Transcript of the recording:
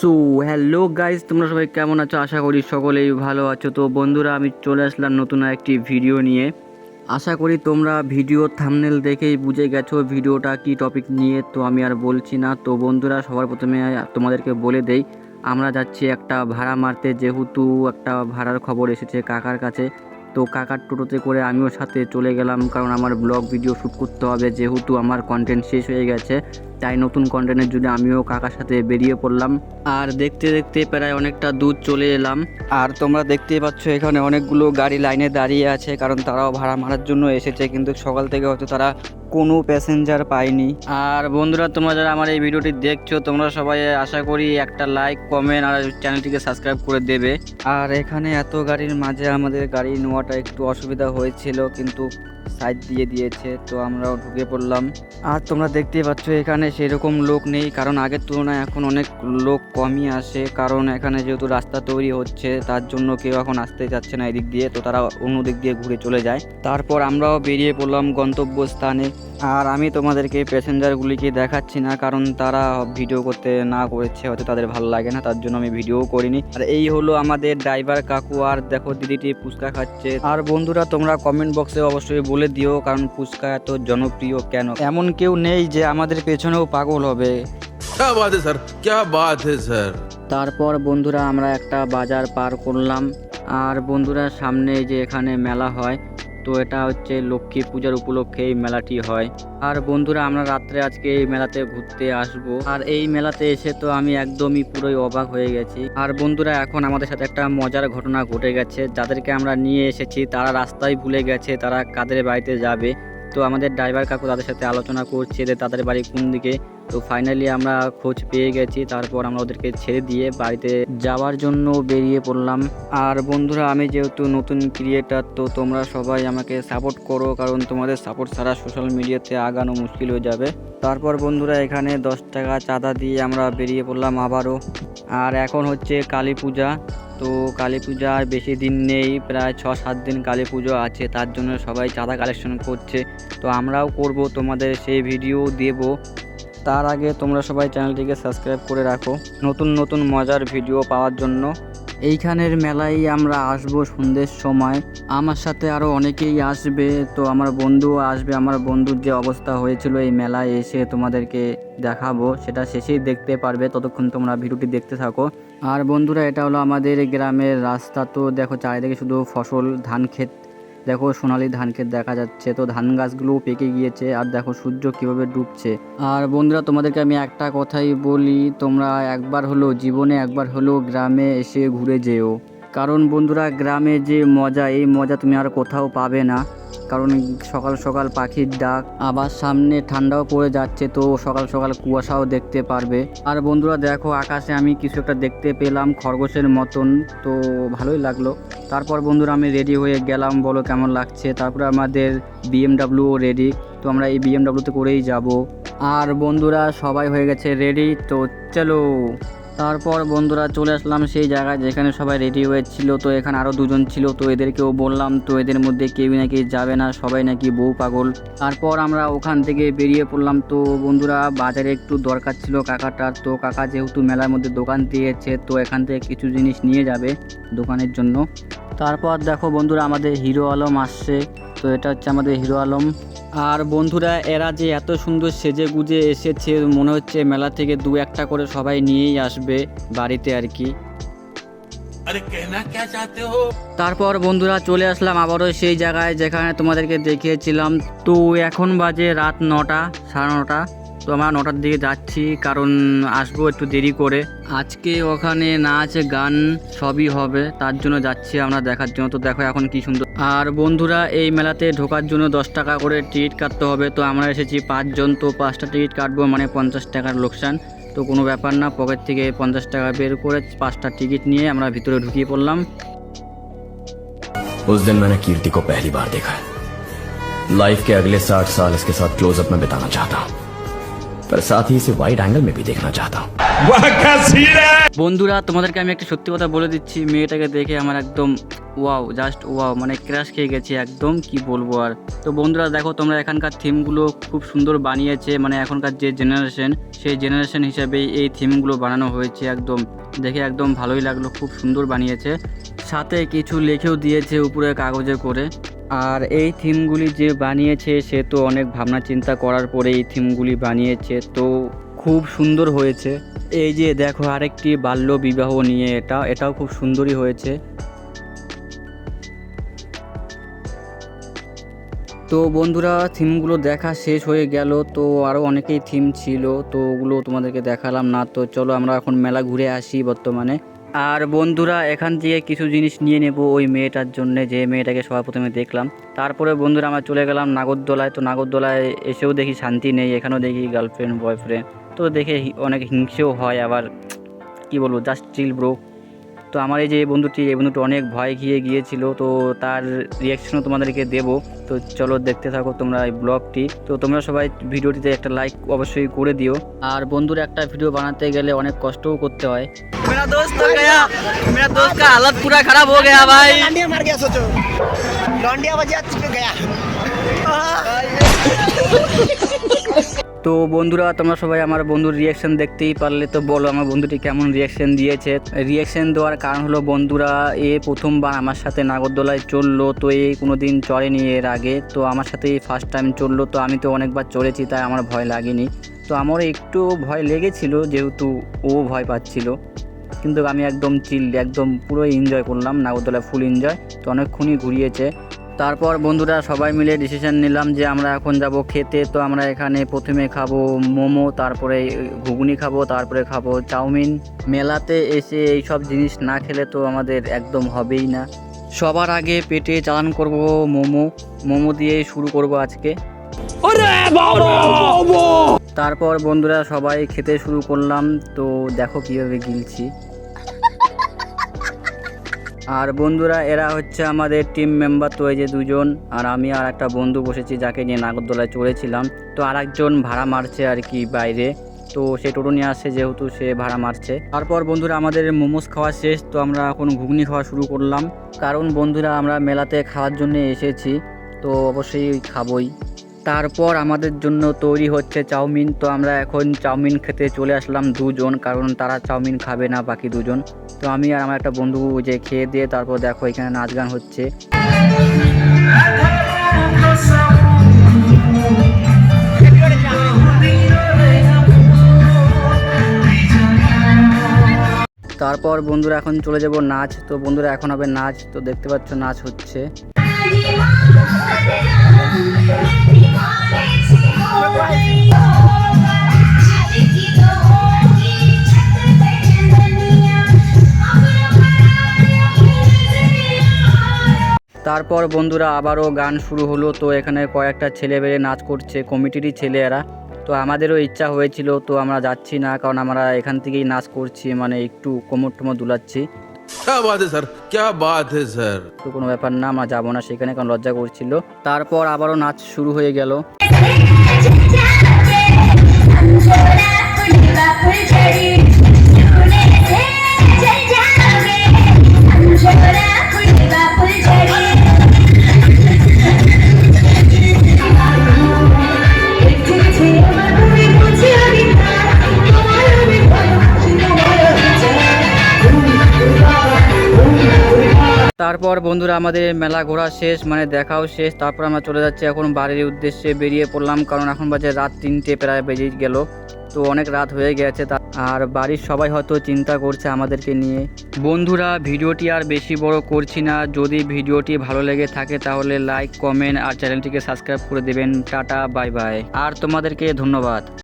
So hello guys, তোমরা সবাই কেমন আছো? আশা করি সকলেই ভালো আছো। তো বন্ধুরা, আমি চলে আসলাম নতুন একটি ভিডিও নিয়ে। আশা করি তোমরা ভিডিও থাম্বনেল দেখেই বুঝে গেছো ভিডিওটা কি টপিক নিয়ে। তো আমি আর বলছি না। তো বন্ধুরা, সবার প্রথমে তোমাদেরকে বলে দেই, আমরা যাচ্ছি একটা ভাড়া মারতে, যেহেতু একটা ভাড়ার খবর এসেছে কাকার কাছে। তো কাকার টোটোতে করে আমিও সাথে চলে গেলাম, কারণ আমার ব্লগ ভিডিও শ্যুট করতে হবে, যেহেতু আমার কন্টেন্ট শেষ হয়ে গেছে। তাই নতুন কন্টেন্টের জন্য আমিও কাকার সাথে বেরিয়ে পড়লাম। আর দেখতে দেখতে প্রায় অনেকটা দূর চলে এলাম। আর তোমরা দেখতেই পাচ্ছ এখানে অনেকগুলো গাড়ি লাইনে দাঁড়িয়ে আছে, কারণ তারাও ভাড়া মারার জন্য এসেছে, কিন্তু সকাল থেকে হয়তো তারা কোনো প্যাসেঞ্জার পায়নি। আর বন্ধুরা, তোমরা যারা আমার এই ভিডিওটি দেখছো, তোমরা সবাই আশা করি একটা লাইক, কমেন্ট আর চ্যানেলটিকে সাবস্ক্রাইব করে দেবে। আর এখানে এত গাড়ির মাঝে আমাদের গাড়ি নেওয়াটা একটু অসুবিধা হয়েছিল, কিন্তু সাইড দিয়ে দিয়েছে, তো আমরাও ঢুকে পড়লাম। আর তোমরা দেখতেই পাচ্ছ এখানে সেরকম লোক নেই, কারণ আগের তুলনায় এখন অনেক লোক কমই আসে, কারণ এখানে যেহেতু রাস্তা তৈরি হচ্ছে তার জন্য কেউ এখন আসতে যাচ্ছে না এদিক দিয়ে, তো তারা অন্য দিক দিয়ে ঘুরে চলে যায়। তারপর আমরাও বেরিয়ে পড়লাম গন্তব্যস্থানে। আর আমি তোমাদেরকে প্যাসেঞ্জারগুলিকে দেখাচ্ছি না, কারণ তারা ভিডিও করতে না করেছে, হয়তো তাদের ভালো লাগে না, তার জন্য আমি ভিডিও করিনি। আর এই হলো আমাদের ড্রাইভার কাকু। আর দেখো দিদিটি ফুচকা খাচ্ছে। আর বন্ধুরা, তোমরা কমেন্ট বক্সে অবশ্যই বলে দিও, কারণ ফুচকা এত জনপ্রিয় কেন। এমন কেউ নেই যে আমাদের পেছনেও পাগল হবে। क्या बात है सर, क्या बात है सर। তারপর বন্ধুরা, আমরা একটা বাজার পার করলাম। আর বন্ধুরা, সামনে যে এখানে মেলা হয়, তো এটা হচ্ছে লক্ষ্মী পূজার উপলক্ষে এই মেলাটি হয়। আর বন্ধুরা, আমরা রাত্রে আজকে এই মেলাতে ঘুরতে আসব। আর এই মেলাতে এসে তো আমি একদমই পুরোই অবাক হয়ে গেছি। আর বন্ধুরা, এখন আমাদের সাথে একটা মজার ঘটনা ঘটে গেছে। যাদেরকে আমরা নিয়ে এসেছি তারা রাস্তায় ভুলে গেছে তারা কাদের বাড়িতে যাবে। তো আমাদের ড্রাইভার কাকু তাদের সাথে আলোচনা করছে যে তাদের বাড়ি কোন দিকে। তো ফাইনালি আমরা খোঁজ পেয়ে গেছি। তারপর আমরা ওদেরকে ছেড়ে দিয়ে বাড়িতে যাওয়ার জন্য বেরিয়ে পড়লাম। আর বন্ধুরা, আমি যেহেতু নতুন ক্রিয়েটার, তো তোমরা সবাই আমাকে সাপোর্ট করো, কারণ তোমাদের সাপোর্ট ছাড়া সোশ্যাল মিডিয়াতে আগানো মুশকিল হয়ে যাবে। তারপর বন্ধুরা, এখানে 10 টাকা চাঁদা দিয়ে আমরা বেরিয়ে পড়লাম আবারও। আর এখন হচ্ছে কালী পূজা। তো কালী পূজা আর বেশি দিন নেই, প্রায় 6-7 দিন কালী পুজো আছে, তার জন্য সবাই চাঁদা কালেকশন করছে। তো আমরাও করব, তোমাদের সেই ভিডিও দেব। তার আগে তোমরা সবাই চ্যানেলটিকে সাবস্ক্রাইব করে রাখো নতুন নতুন মজার ভিডিও পাওয়ার জন্য। এইখানের মেলায় আমরা আসবো সন্ধ্যের সময়। আমার সাথে আরও অনেকেই আসবে, তো আমার বন্ধুও আসবে। আমার বন্ধুর যে অবস্থা হয়েছিল এই মেলায় এসে তোমাদেরকে দেখাবো, সেটা শেষেই দেখতে পারবে, ততক্ষণ তোমরা ভিডিওটি দেখতে থাকো। আর বন্ধুরা, এটা হলো আমাদের গ্রামের রাস্তা। তো দেখো চারিদিকে শুধু ফসল, ধান ক্ষেত। দেখো সোনালি ধান ক্ষেত দেখা যাচ্ছে, তো ধান গাছগুলোও পেকে গিয়েছে। আর দেখো সূর্য কিভাবে ডুবছে। আর বন্ধুরা, তোমাদেরকে আমি একটা কথাই বলি, তোমরা জীবনে একবার হলেও গ্রামে এসে ঘুরে যেও, কারণ বন্ধুরা, গ্রামে যে মজা, এই মজা তুমি আর কোথাও পাবে না। কারণ সকাল সকাল পাখির ডাক, আবার সামনে ঠান্ডাও পড়ে যাচ্ছে, তো সকাল সকাল কুয়াশাও দেখতে পারবে। আর বন্ধুরা দেখো, আকাশে আমি কিছু একটা দেখতে পেলাম খরগোশের মতন, তো ভালোই লাগলো। তারপর বন্ধুরা, আমি রেডি হয়ে গেলাম, বলো কেমন লাগছে। তারপরে আমাদের BMW রেডি, তো আমরা এই BMW-তে করেই যাব। আর বন্ধুরা, সবাই হয়ে গেছে রেডি, তো চলো। তারপর বন্ধুরা, চলে আসলাম সেই জায়গায় যেখানে সবাই রেডি হয়েছিল। তো এখানে আরও দুজন ছিল, তো এদেরকেও বললাম, তো এদের মধ্যে কেউই নাকি যাবে না, সবাই নাকি বউ পাগল। তারপর আমরা ওখান থেকে বেরিয়ে পড়লাম। তো বন্ধুরা, বাজারে একটু দরকার ছিল কাকাটার, তো কাকা যেহেতু মেলার মধ্যে দোকান দিয়েছে, তো এখান থেকে কিছু জিনিস নিয়ে যাবে দোকানের জন্য। তারপর দেখো বন্ধুরা, আমাদের হিরো আলম আসছে। তো এটা হচ্ছে আমাদের হিরো আলম। আর বন্ধুরা, এরা যে এত সুন্দর সেজে গুজে এসেছে, মনে হচ্ছে মেলা থেকে 2-1টা করে সবাই নিয়েই আসবে বাড়িতে আর কি। अरे कहना क्या चाहते हो। তারপর বন্ধুরা, চলে আসলাম আবারও সেই জায়গায় যেখানে তোমাদেরকে দেখিয়েছিলাম। তো এখন বাজে রাত 9টা, 9:30। তো আমরা 9টার দিকে যাচ্ছি, কারণ আসবো একটু দেরি করে। আজকে ওখানে নাচ গান সবই হবে, তার জন্য যাচ্ছি আমরা দেখার জন্য। তো দেখো এখন কি সুন্দর। আর বন্ধুরা, এই মেলাতে ঢোকার জন্য 10 টাকা করে টিকিট কাটতে হবে। তো আমরা এসেছি 5 জন, তো 5টা টিকিট কাটবো, মানে 50 টাকার লোকসান। তো কোনো ব্যাপার না, পকেট থেকে 50 টাকা বের করে 5টা টিকিট নিয়ে আমরা ভিতরে ঢুকিয়ে পড়লাম। उस दिन मैंने कीर्ति को पहली बार देखा है। लाइफ के अगले 60 साल इसके साथ क्लोजअप में बिताना चाहता हूं। पर साथ ही इसे वाइड एंगल में भी देखना चाहता हूँ। বন্ধুরা তোমাদেরকে আমি একটা সত্যি কথা বলে দিচ্ছি, মেয়েটাকে দেখে আমার একদম ওয়াও, জাস্ট ওয়াও, মানে ক্রাশ খেয়ে গেছি একদম, কি বলবো আর। তো বন্ধুরা দেখো তোমরা, এখানকার থিমগুলো খুব সুন্দর বানিয়েছে, মানে এখনকার যে জেনারেশন সেই জেনারেশন হিসাবেই এই থিমগুলো বানানো হয়েছে, একদম দেখে একদম ভালোই লাগলো, খুব সুন্দর বানিয়েছে। সাথে কিছু লিখেও দিয়েছে উপরে কাগজে করে। আর এই থিমগুলি যে বানিয়েছে সে তো অনেক ভাবনা চিন্তা করার পরে এই থিমগুলি বানিয়েছে, তো খুব সুন্দর হয়েছে। এই যে দেখো আরেকটি বাল্য বিবাহ নিয়ে, এটাও খুব সুন্দরই হয়েছে। তো বন্ধুরা থিমগুলো দেখা শেষ হয়ে গেল, তো আরও অনেকেই থিম ছিল, তো ওগুলো তোমাদেরকে দেখালাম না। তো চলো আমরা এখন মেলা ঘুরে আসি বর্তমানে। আর বন্ধুরা এখান থেকে কিছু জিনিস নিয়ে নেব ওই মেয়েটার জন্য, যে মেয়েটাকে সবার প্রথমে দেখলাম। তারপরে বন্ধুরা আমরা চলে গেলাম নাগরদোলায়। তো নাগরদোলায় এসেও দেখি শান্তি নেই, এখানেও দেখি গার্লফ্রেন্ড বয়ফ্রেন্ড, তো দেখে অনেক হিংসেও হয়, আবার কি বলবো, জাস্ট চিল ব্রো। তো আমার এই যে এই বন্ধুটি অনেক ভয় খেয়ে গিয়েছিল, তো তার রিয়াকশনও তোমাদেরকে দেবো। তো চলো দেখতে থাকো তোমরা এই ব্লগটি। তো তোমরা সবাই ভিডিওটিতে একটা লাইক অবশ্যই করে দিও। আর বন্ধুরা একটা ভিডিও বানাতে গেলে অনেক কষ্টও করতে হয়। मेरा दोस्त तो गया, मेरा दोस्त का हालत पूरा खराब हो गया भाई। लौंडिया मर गया, सोचो लौंडिया वजह से गया। তো বন্ধুরা তোমরা সবাই আমার বন্ধুর রিয়াকশন দেখতেই পারলে, তো বলো আমার বন্ধুটি কেমন রিয়াকশন দিয়েছে। রিয়াকশন দেওয়ার কারণ হলো বন্ধুরা এ প্রথমবার আমার সাথে নাগরদোলায় চললো, তো এ কোনো দিন চড়েনি এর আগে, তো আমার সাথে ফার্স্ট টাইম চললো। তো আমি তো অনেকবার চড়েছি, তাই আমার ভয় লাগেনি। তো আমার একটু ভয় লেগেছিল যেহেতু ও ভয় পাচ্ছিল, কিন্তু আমি একদম চিল, একদম পুরো এনজয় করলাম নাগরদোলায়, ফুল এনজয়। তো অনেকক্ষণই ঘুরিয়েছে। তারপর বন্ধুরা সবাই মিলে ডিসিশন নিলাম যে আমরা এখন যাব খেতে। তো আমরা এখানে প্রথমে খাবো মোমো, তারপরে ঘুগনি খাবো, তারপরে খাবো চাউমিন। মেলাতে এসে এইসব জিনিস না খেলে তো আমাদের একদম হবেই না। সবার আগে পেটে চালান করব মোমো দিয়ে শুরু করব আজকে। তারপর বন্ধুরা সবাই খেতে শুরু করলাম, তো দেখো কীভাবে গিলছি। আর বন্ধুরা এরা হচ্ছে আমাদের টিম মেম্বার, তো এই যে দুজন, আর আমি আর একটা বন্ধু বসেছি যাকে নিয়ে নাগরদোলায় চড়েছিলাম। তো আর একজন ভাড়া মারছে আর কি বাইরে, তো সে টোটো নিয়ে আসছে যেহেতু সে ভাড়া মারছে। তারপর বন্ধুরা আমাদের মোমোস খাওয়া শেষ, তো আমরা এখন ঘুগনি খাওয়া শুরু করলাম, কারণ বন্ধুরা আমরা মেলাতে খাওয়ার জন্য এসেছি, তো অবশ্যই খাবই। তারপর আমাদের জন্য তৈরি হচ্ছে চাউমিন, তো আমরা এখন চাউমিন খেতে চলে আসলাম দুজন, কারণ তারা চাউমিন খাবে না বাকি দুজন। তো আমি আর আমার একটা বন্ধু যে খেয়ে দিয়ে তারপর দেখো এখানে নাচ গান হচ্ছে। তারপর বন্ধুরা এখন চলে যাব নাচ। তো বন্ধুরা এখন হবে নাচ, তো দেখতে পাচ্ছ নাচ হচ্ছে। তারপর বন্ধুরা আবারও গান শুরু হলো, তো এখানে কয়েকটা ছেলে বেড়ে নাচ করছে, কমিটিরই ছেলে এরা। তো আমাদেরও ইচ্ছা হয়েছিল, তো আমরা যাচ্ছি না, কারণ আমরা এখান থেকেই নাচ করছি, মানে একটু কোমর টোমর দুলাচ্ছি। क्या बात है सर, क्या बात है सर। তো কোনো ব্যাপার না, আমরা যাবো না সেখানে, কারণ লজ্জা করছিল। তারপর আবারও নাচ শুরু হয়ে গেল। তারপর বন্ধুরা আমাদের মেলা ঘোরা শেষ, মানে দেখাও শেষ। তারপর আমরা চলে যাচ্ছি এখন বাড়ির উদ্দেশ্যে বেরিয়ে পড়লাম, কারণ এখন বাজে রাত 3টে প্রায় বেজে গেল, তো অনেক রাত হয়ে গেছে। আর বাড়ির সবাই হয়তো চিন্তা করছে আমাদেরকে নিয়ে। বন্ধুরা ভিডিওটি আর বেশি বড় করছি না, যদি ভিডিওটি ভালো লেগে থাকে তাহলে লাইক কমেন্ট আর চ্যানেলটিকে সাবস্ক্রাইব করে দেবেন। টাটা বাই বাই, আর তোমাদেরকে ধন্যবাদ।